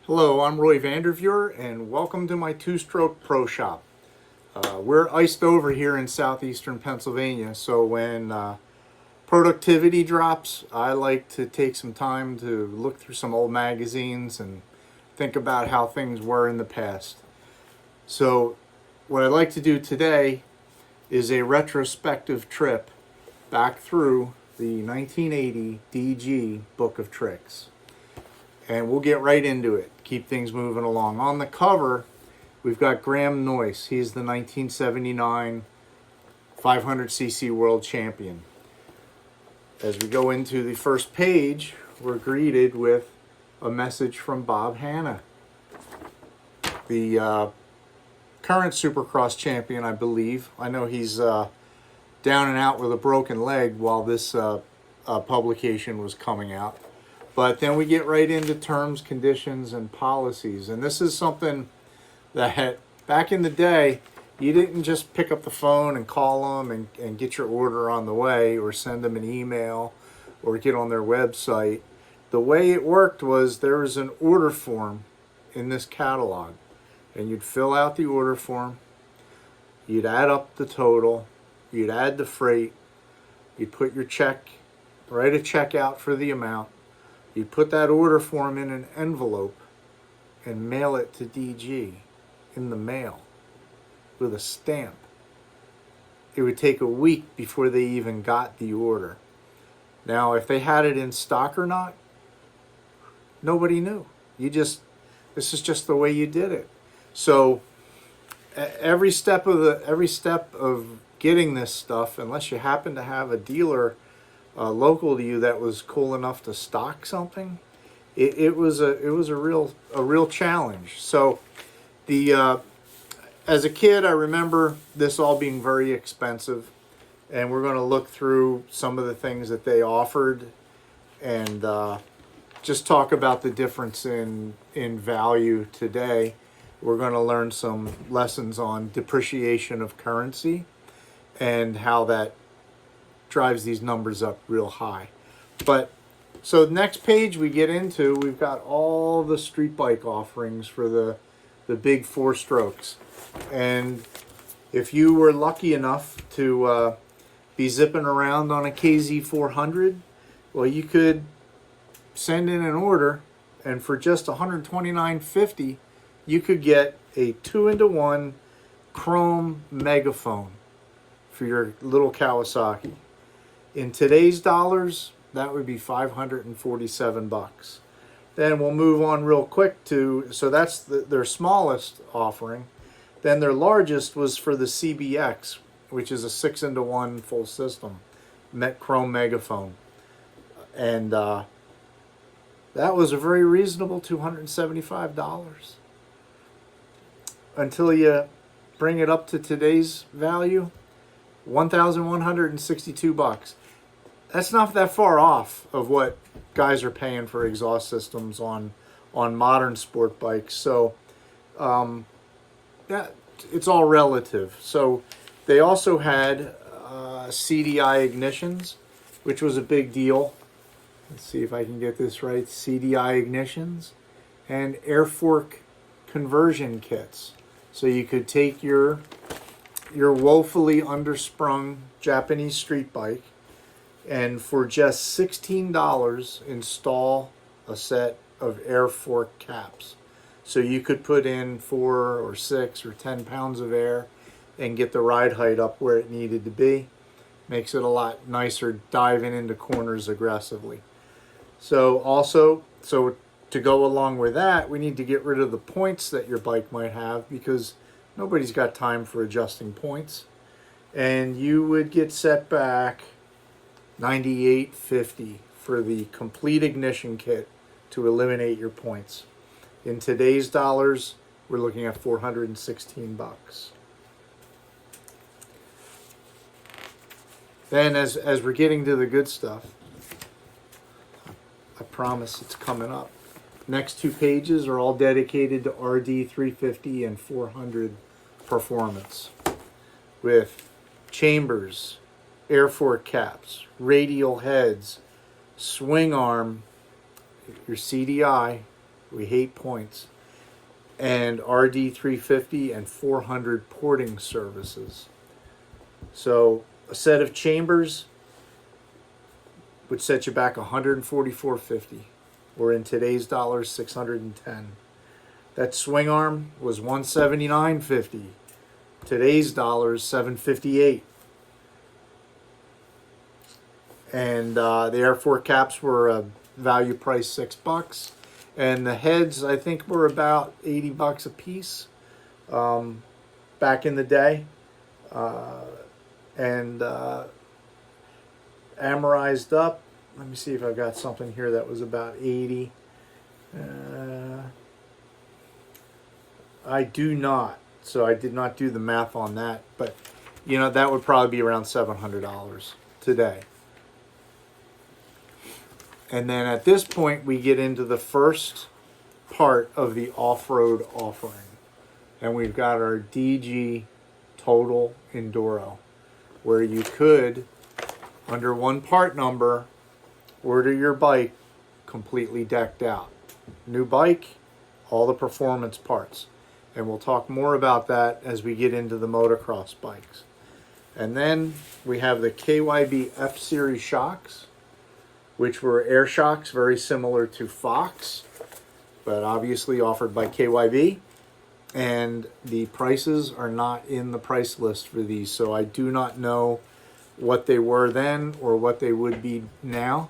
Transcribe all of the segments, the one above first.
Hello, I'm Roy Vanderveer, and welcome to my two-stroke pro shop. We're iced over here in southeastern Pennsylvania, so when productivity drops, I like to take some time to look through some old magazines and think about how things were in the past. So what I'd like to do today is a retrospective trip back through the 1980 DG Book of Tricks. And we'll get right into it, keep things moving along. On the cover, we've got Graham Noyce. He's the 1979 500cc world champion. As we go into the first page, we're greeted with a message from Bob Hanna, the current Supercross champion, I believe. I know he's down and out with a broken leg while this publication was coming out. But then we get right into terms, conditions, and policies. And this is something that back in the day, you didn't just pick up the phone and call them and get your order on the way, or send them an email or get on their website. The way it worked was there was an order form in this catalog. And you'd fill out the order form, you'd add up the total, you'd add the freight, you'd put your check, write a check out for the amount. You'd put that order form in an envelope and mail it to DG in the mail with a stamp. It would take a week before they even got the order. Now, if they had it in stock or not, nobody knew. This is just the way you did it. So every step of getting this stuff, unless you happen to have a dealer local to you that was cool enough to stock something, it was a real challenge. So as a kid, I remember this all being very expensive, and we're going to look through some of the things that they offered and just talk about the difference in value today. We're going to learn some lessons on depreciation of currency and how that drives these numbers up real high. But so next page we get into, we've got all the street bike offerings for the big four strokes. And if you were lucky enough to be zipping around on a KZ400, well, you could send in an order, and for just $129.50, you could get a 2-in-1 chrome megaphone for your little Kawasaki. In today's dollars, that would be $547. Then we'll move on real quick so that's their smallest offering. Then their largest was for the CBX, which is a 6-in-1 full system, chrome megaphone. And that was a very reasonable $275. Until you bring it up to today's value, $1,162. That's not that far off of what guys are paying for exhaust systems on modern sport bikes. So that it's all relative. So they also had CDI ignitions, which was a big deal. Let's see if I can get this right. CDI ignitions and air fork conversion kits. So you could take your woefully undersprung Japanese street bike, and for just $16 install a set of air fork caps. So you could put in 4 or 6 or 10 pounds of air and get the ride height up where it needed to be. Makes it a lot nicer diving into corners aggressively. So to go along with that, we need to get rid of the points that your bike might have, because nobody's got time for adjusting points. And you would get set back $98.50 for the complete ignition kit to eliminate your points. In today's dollars, we're looking at $416. Then as we're getting to the good stuff, I promise it's coming up. Next two pages are all dedicated to RD 350 and 400 performance, with chambers, air fork caps, radial heads, swing arm, your CDI, We hate points. And RD350 and 400 porting services. So a set of chambers would set you back $144.50, or in today's dollars, $610. That swing arm was $179.50. Today's dollars, $758. And the Air Force caps were a value price $6. And the heads, I think, were about $80 a piece back in the day. And amortized up. Let me see if I've got something here that was about 80. I do not. So I did not do the math on that. But, you know, that would probably be around $700 today. And then at this point, we get into the first part of the off-road offering. And we've got our DG Total Enduro, where you could, under one part number, order your bike completely decked out. New bike, all the performance parts. And we'll talk more about that as we get into the motocross bikes. And then we have the KYB F-Series shocks, which were air shocks very similar to Fox, but obviously offered by KYB. And the prices are not in the price list for these, so I do not know what they were then or what they would be now.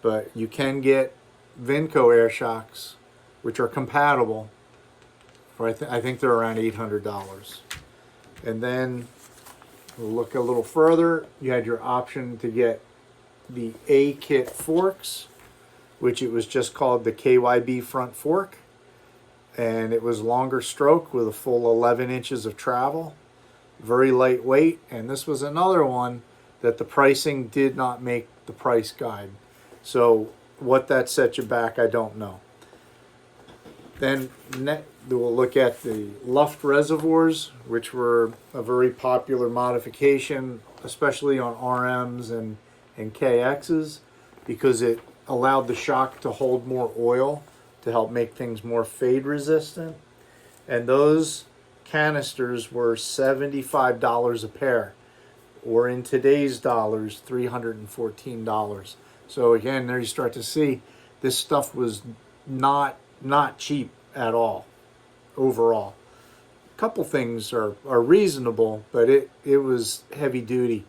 But you can get Vinco air shocks, which are compatible, for I think they're around $800. And then we'll look a little further. You had your option to get the A-Kit forks, which it was just called the KYB front fork, and it was longer stroke with a full 11 inches of travel, very lightweight. And this was another one that the pricing did not make the price guide, so what that set you back, I don't know. Then we'll look at the Luft reservoirs, which were a very popular modification, especially on RMs and KXs, because it allowed the shock to hold more oil to help make things more fade resistant. And those canisters were $75 a pair, or in today's dollars, $314. So again, there you start to see this stuff was not cheap at all overall. A couple things are reasonable, but it was heavy duty.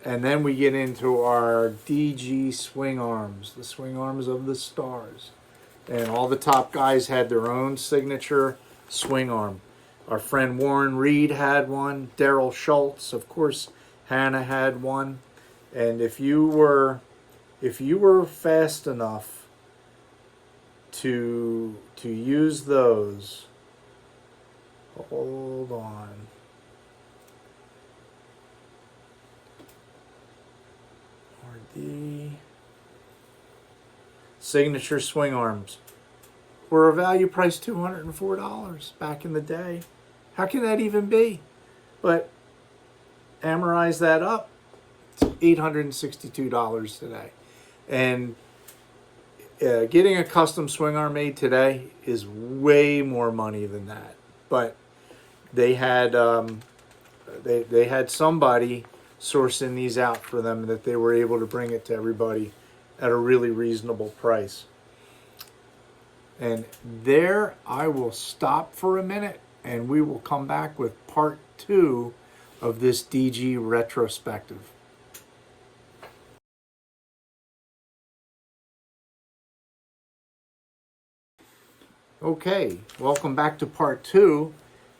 And then we get into our DG swing arms, the swing arms of the stars. And all the top guys had their own signature swing arm. Our friend Warren Reed had one. Daryl Schultz, of course, Hannah had one. And if you were fast enough to use those, hold on. The signature swing arms were a value price $204 back in the day. How can that even be? But amortize that up, it's $862 today. And getting a custom swing arm made today is way more money than that. But they had they had somebody sourcing these out for them, that they were able to bring it to everybody at a really reasonable price. And there I will stop for a minute, and we will come back with part 2 of this DG retrospective. Okay, welcome back to part 2,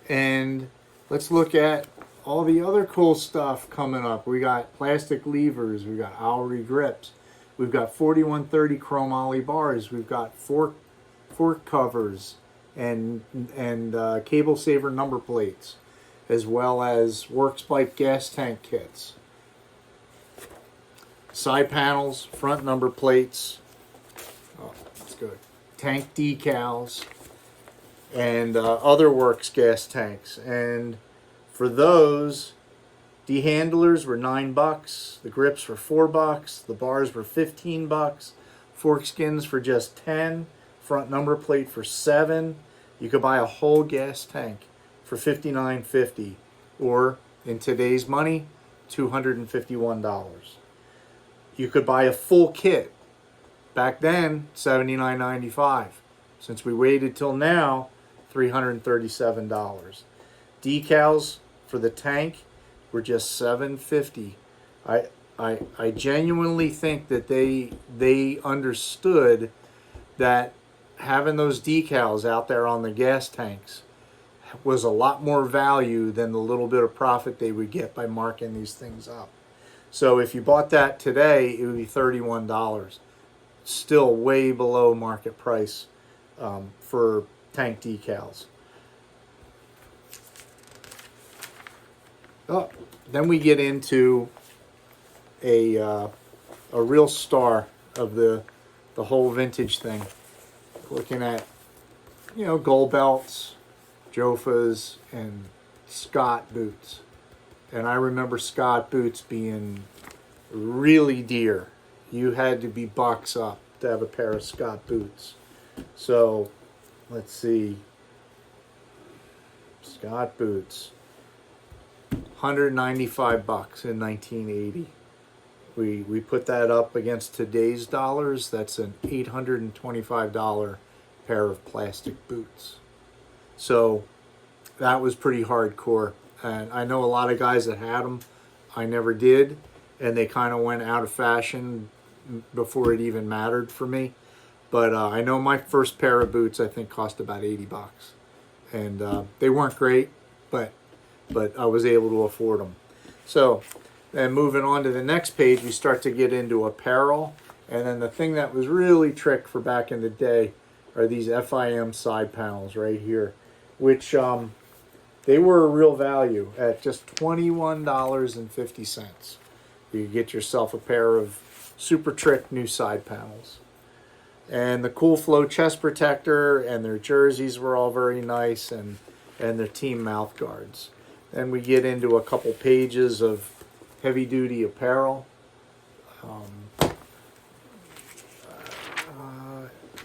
and let's look at all the other cool stuff coming up. We got plastic levers, we got Owry grips, we've got 4130 chromoly bars, we've got fork covers and cable saver number plates, as well as Works Bike gas tank kits, side panels, front number plates, that's good, tank decals, and other Works gas tanks. And for those, de-handlers were $9, the grips were $4, the bars were $15, fork skins for just $10, front number plate for $7. You could buy a whole gas tank for $59.50, or in today's money, $251. You could buy a full kit. Back then, $79.95. Since we waited till now, $337. Decals for the tank were just $750. I genuinely think that they understood that having those decals out there on the gas tanks was a lot more value than the little bit of profit they would get by marking these things up. So if you bought that today, it would be $31. Still way below market price for tank decals. Oh, then we get into a real star of the whole vintage thing. Looking at, gold belts, Jofas, and Scott boots. And I remember Scott boots being really dear. You had to be bucks up to have a pair of Scott boots. So, let's see. Scott boots. $195 in 1980. We put that up against today's dollars. That's an $825 pair of plastic boots. So that was pretty hardcore. And I know a lot of guys that had them. I never did. And they kind of went out of fashion before it even mattered for me. But I know my first pair of boots, I think, cost about $80. And they weren't great, but I was able to afford them. So, and moving on to the next page, we start to get into apparel. And then the thing that was really trick for back in the day are these FIM side panels right here, which they were a real value at just $21.50. You could get yourself a pair of super trick new side panels. And the Cool Flow chest protector and their jerseys were all very nice, and their team mouth guards. Then we get into a couple pages of heavy duty apparel.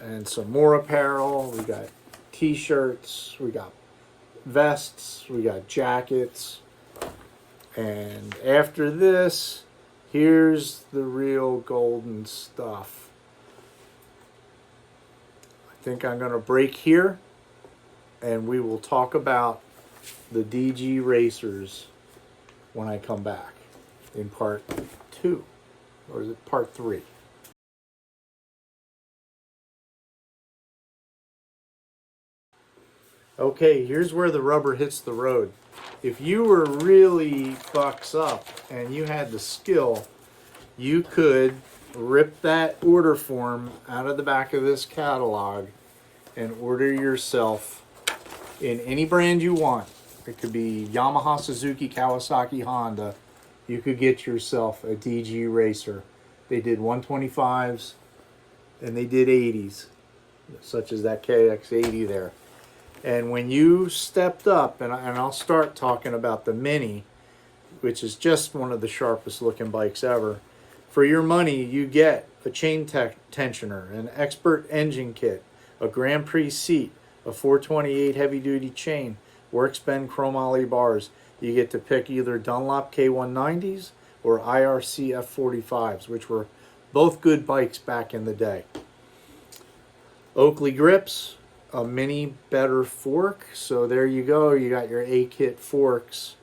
And some more apparel. We got t-shirts, we got vests, we got jackets. And after this, here's the real golden stuff. I think I'm going to break here, and we will talk about the DG racers when I come back in part 2, or is it part 3? Okay, here's where the rubber hits the road. If you were really bucks up and you had the skill, you could rip that order form out of the back of this catalog and order yourself in any brand you want. It could be Yamaha, Suzuki, Kawasaki, Honda. You could get yourself a DG racer. They did 125s and they did 80s, such as that KX80 there. And when you stepped up, and I'll start talking about the Mini, which is just one of the sharpest looking bikes ever. For your money, you get a chain tensioner, an expert engine kit, a Grand Prix seat, a 428 heavy duty chain, works bend chromoly bars. You get to pick either Dunlop K190s or IRC F45s, which were both good bikes back in the day. Oakley grips, a mini better fork. So there you go. You got your A-kit forks,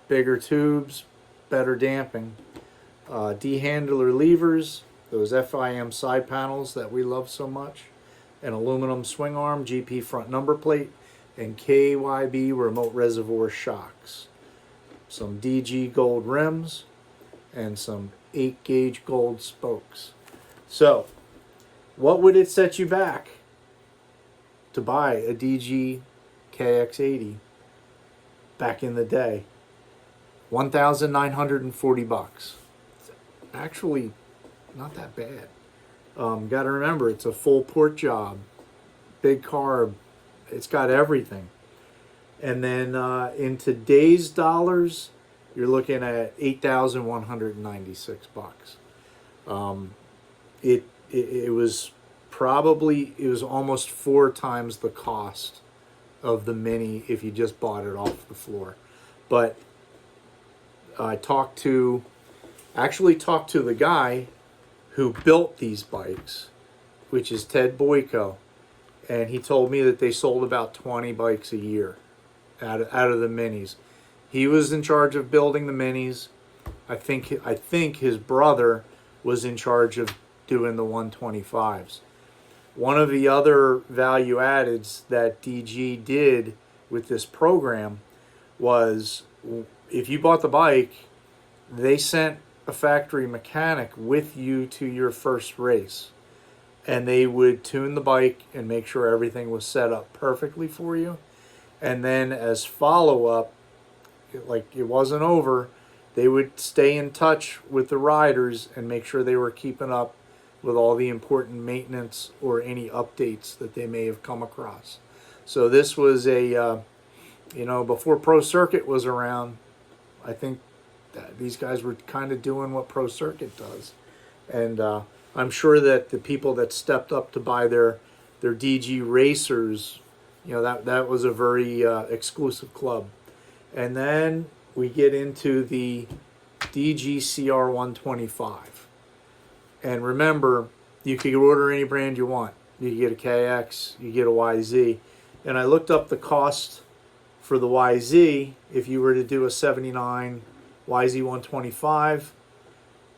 bigger tubes, better damping. D-handler levers, those FIM side panels that we love so much, an aluminum swing arm, GP front number plate, and KYB remote reservoir shocks. Some DG gold rims, and some 8-gauge gold spokes. So, what would it set you back to buy a DG KX80 back in the day? $1,940. Actually, not that bad. Got to remember, it's a full port job, big carb. It's got everything. And then in today's dollars, you're looking at $8,196. It was probably, it was almost 4 times the cost of the Mini if you just bought it off the floor. But I actually talked to the guy who built these bikes, which is Ted Boyko, and he told me that they sold about 20 bikes a year out of the Minis. He was in charge of building the Minis. I think his brother was in charge of doing the 125s. One of the other value addeds that DG did with this program was, if you bought the bike, they sent a factory mechanic with you to your first race, and they would tune the bike and make sure everything was set up perfectly for you. And then as follow-up, like it wasn't over, they would stay in touch with the riders and make sure they were keeping up with all the important maintenance or any updates that they may have come across. So this was before Pro Circuit was around, I think that these guys were kind of doing what Pro Circuit does. And I'm sure that the people that stepped up to buy their DG racers, that was a very exclusive club. And then we get into the DG CR 125. And remember, you could order any brand you want. You could get a KX, you get a YZ. And I looked up the cost for the YZ. If you were to do a 79 YZ 125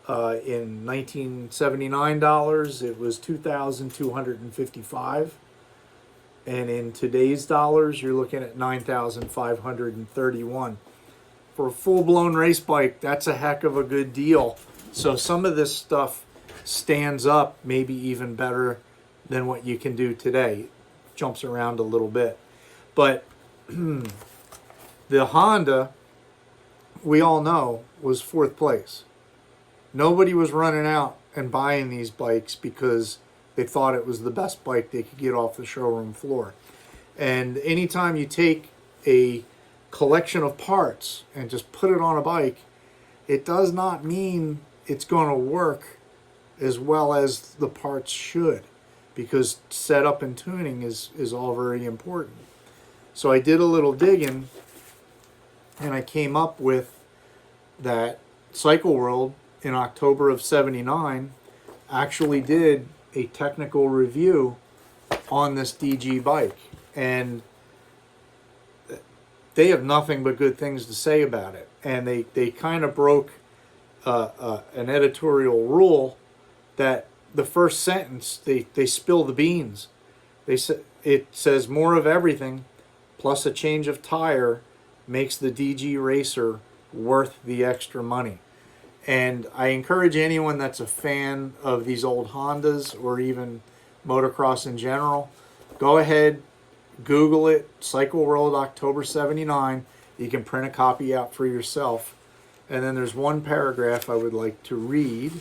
in $1979, it was $2,255. And in today's dollars, you're looking at $9,531. For a full-blown race bike, that's a heck of a good deal. So some of this stuff stands up maybe even better than what you can do today. Jumps around a little bit. But the Honda, we all know, was 4th place. Nobody was running out and buying these bikes because they thought it was the best bike they could get off the showroom floor. And anytime you take a collection of parts and just put it on a bike, it does not mean it's going to work as well as the parts should, because setup and tuning is all very important. So I did a little digging, and I came up with that Cycle World in October of '79 actually did a technical review on this DG bike, and they have nothing but good things to say about it. And they kind of broke an editorial rule that the first sentence, they spill the beans. It says more of everything plus a change of tire makes the DG Racer worth the extra money. And I encourage anyone that's a fan of these old Hondas or even motocross in general, go ahead, Google it, Cycle World October '79. You can print a copy out for yourself. And then there's one paragraph I would like to read,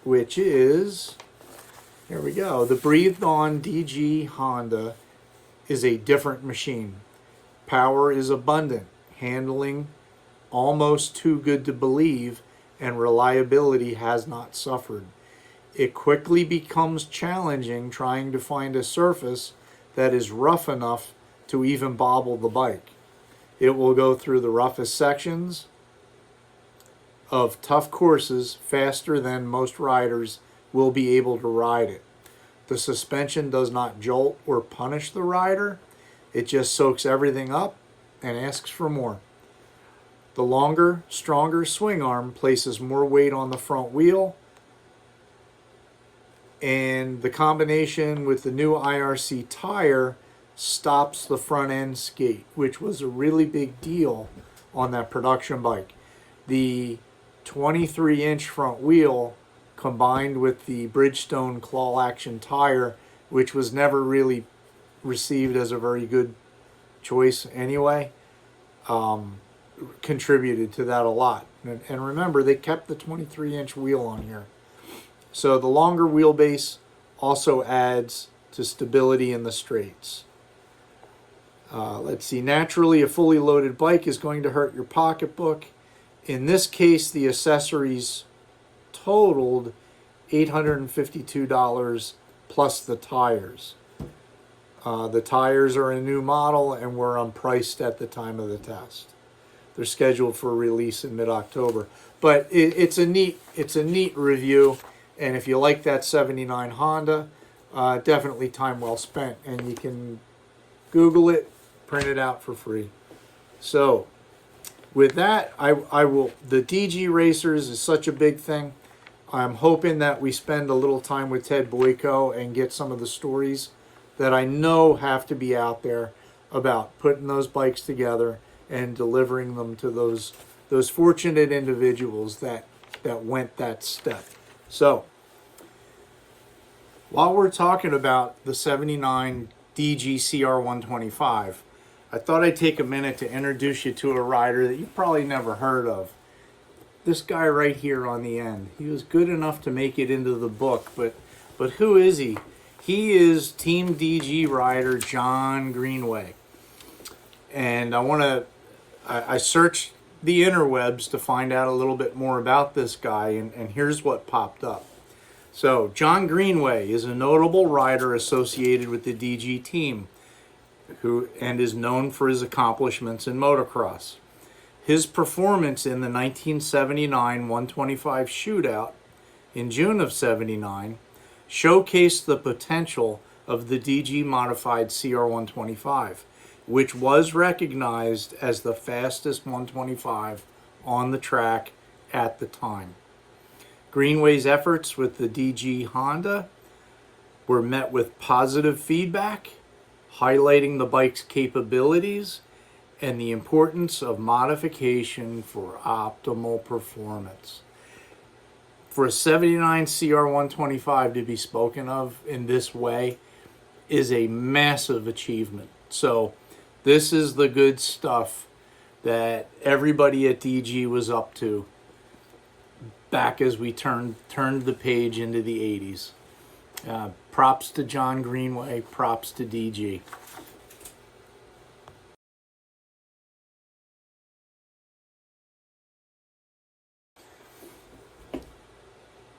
which is, here we go. The breathed-on DG Honda is a different machine. Power is abundant, handling almost too good to believe, and reliability has not suffered. It quickly becomes challenging trying to find a surface that is rough enough to even bobble the bike. It will go through the roughest sections of tough courses faster than most riders will be able to ride it. The suspension does not jolt or punish the rider. It just soaks everything up and asks for more. The longer, stronger swing arm places more weight on the front wheel, and the combination with the new IRC tire stops the front end skate, which was a really big deal on that production bike. The 23-inch front wheel combined with the Bridgestone claw action tire, which was never really received as a very good choice anyway, contributed to that a lot. And remember, they kept the 23-inch wheel on here. So the longer wheelbase also adds to stability in the straights. Let's see, naturally a fully loaded bike is going to hurt your pocketbook. In this case, the accessories totaled $852 plus the tires. The tires are a new model and were unpriced at the time of the test. They're scheduled for release in mid-October. But it's a neat review, and if you like that '79 Honda, definitely time well spent. And you can Google it, print it out for free. So with that, I will. The DG Racers is such a big thing. I'm hoping that we spend a little time with Ted Boyko and get some of the stories that I know have to be out there about putting those bikes together and delivering them to those fortunate individuals that went that step. So, while we're talking about the '79 DG CR125, I thought I'd take a minute to introduce you to a rider that you probably never heard of. This guy right here on the end. He was good enough to make it into the book, but who is he? He is Team DG rider John Greenway. And I searched the interwebs to find out a little bit more about this guy, and here's what popped up. So, John Greenway is a notable rider associated with the DG team, and is known for his accomplishments in motocross. His performance in the 1979 125 shootout in June of '79 showcased the potential of the DG modified CR125, which was recognized as the fastest 125 on the track at the time. Greenway's efforts with the DG Honda were met with positive feedback, highlighting the bike's capabilities and the importance of modification for optimal performance. For a '79 CR125 to be spoken of in this way is a massive achievement. So this is the good stuff that everybody at DG was up to back as we turned the page into the '80s. Props to John Greenway, props to DG.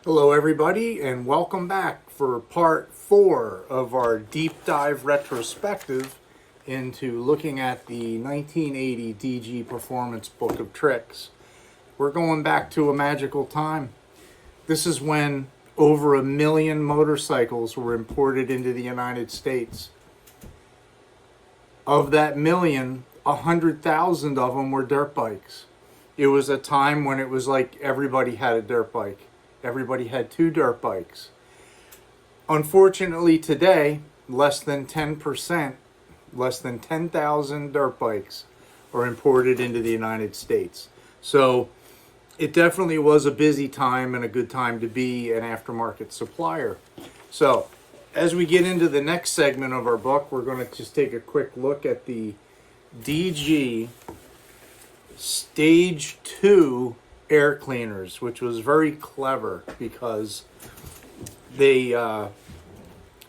Hello everybody, and welcome back for part 4 of our deep dive retrospective into looking at the 1980 DG Performance Book of Tricks. We're going back to a magical time. This is when over 1 million motorcycles were imported into the United States. Of that million, 100,000 of them were dirt bikes. It was a time when it was like everybody had a dirt bike. Everybody had 2 dirt bikes. Unfortunately today, less than 10%, less than 10,000 dirt bikes are imported into the United States. So it definitely was a busy time and a good time to be an aftermarket supplier. So as we get into the next segment of our book, we're going to just take a quick look at the DG Stage 2 air cleaners, which was very clever because they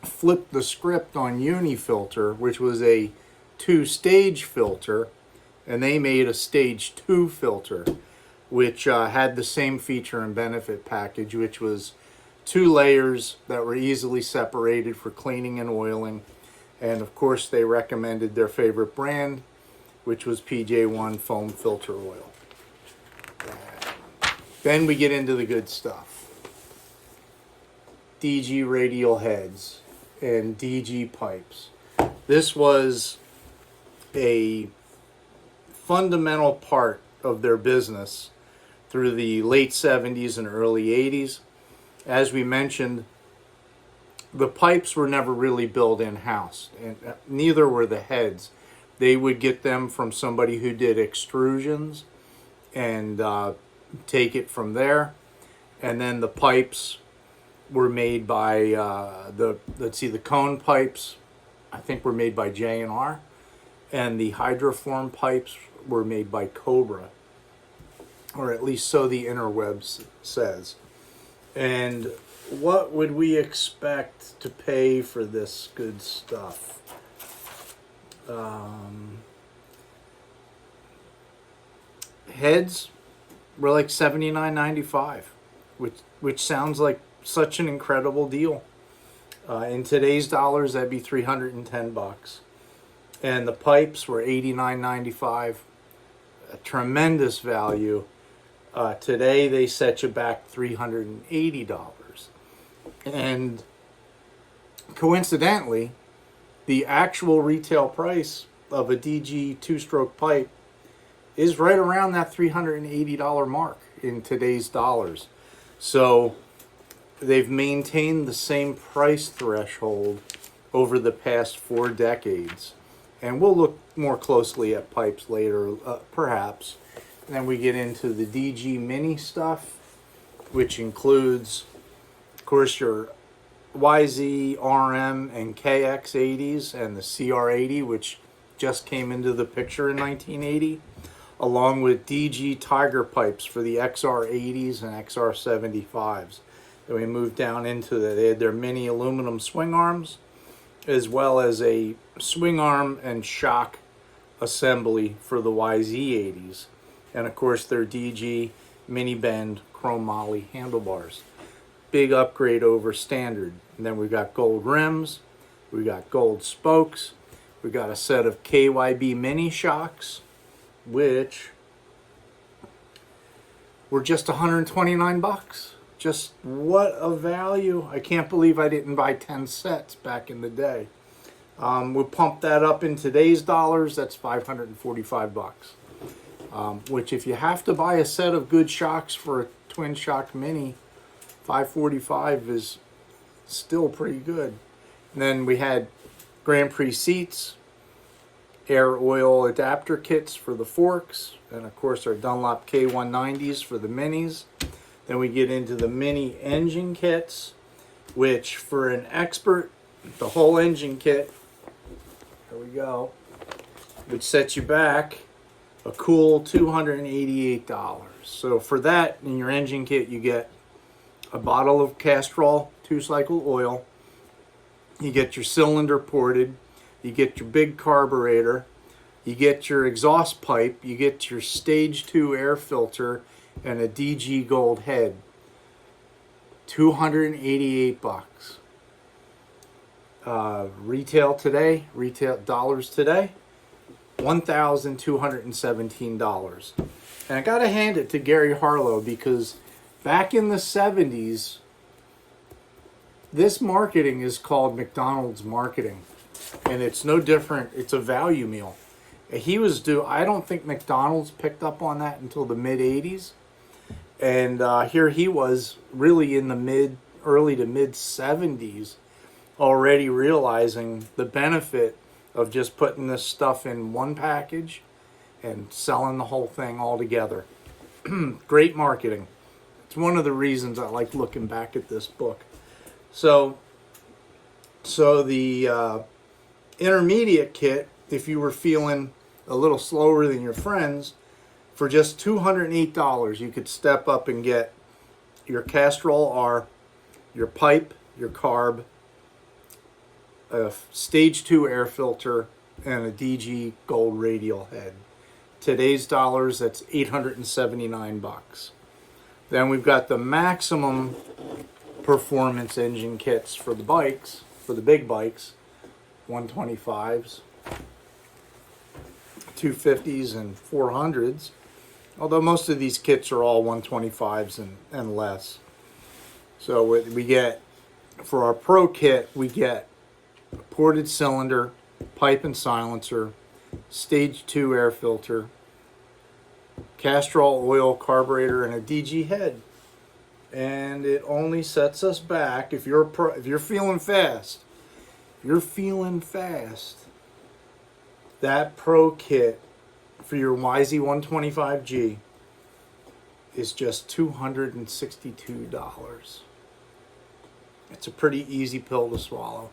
flipped the script on Unifilter, which was a 2-stage filter, and they made a Stage 2 filter, which had the same feature and benefit package, which was 2 layers that were easily separated for cleaning and oiling. And of course they recommended their favorite brand, which was PJ1 foam filter oil. Then we get into the good stuff. DG radial heads and DG pipes. This was a fundamental part of their business through the late 70s and early 80s. As we mentioned, the pipes were never really built in-house, and neither were the heads. They would get them from somebody who did extrusions and take it from there, and then the pipes were made by the cone pipes I think were made by J&R, and the hydroform pipes were made by Cobra, or at least so the interwebs says. And what would we expect to pay for this good stuff? Heads were like $79.95, which sounds like such an incredible deal. In today's dollars, that'd be $310. And the pipes were $89.95. A tremendous value. Today they set you back $380. And coincidentally, the actual retail price of a DG two-stroke pipe is right around that $380 mark in today's dollars. So they've maintained the same price threshold over the past 4 decades. And we'll look more closely at pipes later, perhaps. And then we get into the DG Mini stuff, which includes, of course, your YZ, RM, and KX80s, and the CR80, which just came into the picture in 1980, along with DG Tiger pipes for the XR80s and XR75s. Then we moved down into they had their mini aluminum swing arms, as well as a swing arm and shock assembly for the YZ80s. And of course their DG mini bend chrome moly handlebars. Big upgrade over standard. And then we got gold rims, we got gold spokes, we got a set of KYB mini shocks, which were just $129. Just what a value. I can't believe I didn't buy 10 sets back in the day. We'll pump that up in today's dollars, that's $545. Which if you have to buy a set of good shocks for a twin shock mini, $545 is still pretty good. And then we had Grand Prix seats, air oil adapter kits for the forks, and of course our Dunlop K190s for the minis. Then we get into the mini engine kits, which for an expert, the whole engine kit, there we go, which sets you back a cool $288. So for that, in your engine kit, you get a bottle of Castrol 2-cycle oil, you get your cylinder ported, you get your big carburetor, you get your exhaust pipe, you get your stage 2 air filter, and a DG gold head. $288. Retail dollars today, $1,217. And I gotta hand it to Gary Harlow, because back in the 70s, this marketing is called McDonald's marketing, and it's no different. It's a value meal. I don't think McDonald's picked up on that until the mid 80s. And here he was really in the early to mid 70s, already realizing the benefit of just putting this stuff in one package and selling the whole thing all together. Great marketing. It's one of the reasons I like looking back at this book. So the intermediate kit, if you were feeling a little slower than your friends, for just $208, you could step up and get your Castrol R, your pipe, your carb, a stage 2 air filter, and a DG gold radial head. Today's dollars, that's $879. Then we've got the maximum performance engine kits for the bikes, for the big bikes, 125s, 250s, and 400s. Although most of these kits are all 125s and less. So we get, for our Pro kit, we get a ported cylinder, pipe and silencer, stage 2 air filter, Castrol oil carburetor, and a DG head. And it only sets us back, if you're feeling fast, that Pro kit for your YZ125G is just $262. It's a pretty easy pill to swallow.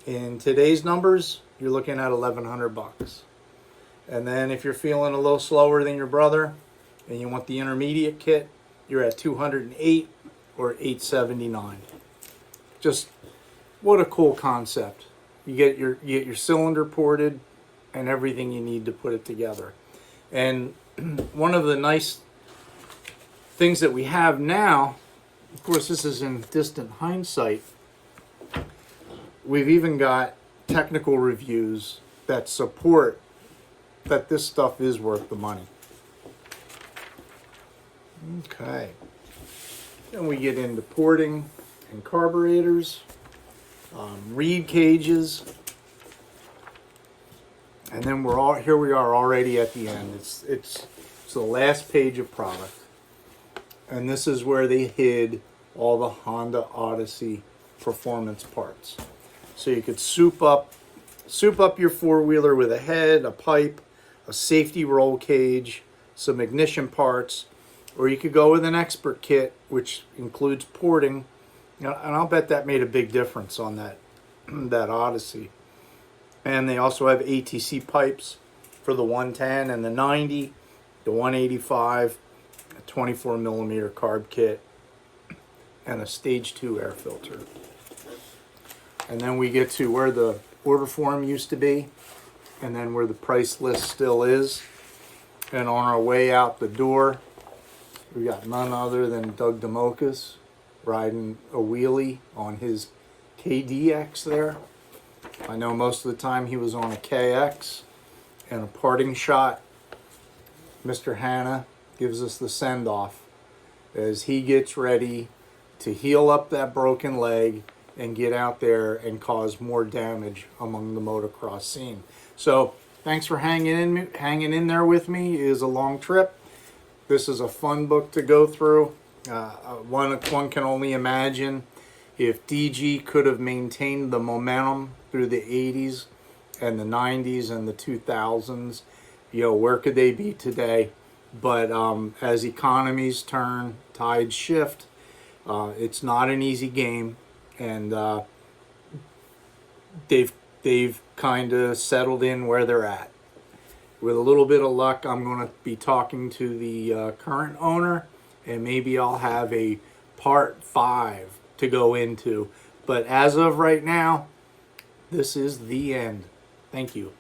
In today's numbers, you're looking at $1,100. And then if you're feeling a little slower than your brother and you want the intermediate kit, you're at $208 or $879. Just what a cool concept. You get your cylinder ported and everything you need to put it together. And one of the nice things that we have now Of course, this is in distant hindsight. We've even got technical reviews that support that this stuff is worth the money. Okay. Then we get into porting and carburetors, reed cages, and then here we are already at the end. It's the last page of product, and this is where they hid all the Honda Odyssey performance parts. So you could soup up your four-wheeler with a head, a pipe, a safety roll cage, some ignition parts, or you could go with an expert kit, which includes porting. And I'll bet that made a big difference on that Odyssey. And they also have ATC pipes for the 110 and the 90, the 185, a 24 millimeter carb kit, and a stage 2 air filter. And then we get to where the order form used to be, and then where the price list still is. And on our way out the door, we got none other than Doug DeMokas riding a wheelie on his KDX there. I know most of the time he was on a KX. And a parting shot, Mr. Hanna gives us the send-off as he gets ready to heal up that broken leg and get out there and cause more damage among the motocross scene. So thanks for hanging in there with me. It is a long trip. This is a fun book to go through. One can only imagine if DG could have maintained the momentum through the 80s and the 90s and the 2000s, where could they be today? But as economies turn, tides shift. It's not an easy game, and they've kind of settled in where they're at. With a little bit of luck, I'm going to be talking to the current owner, and maybe I'll have a part 5 to go into. But as of right now, this is the end. Thank you.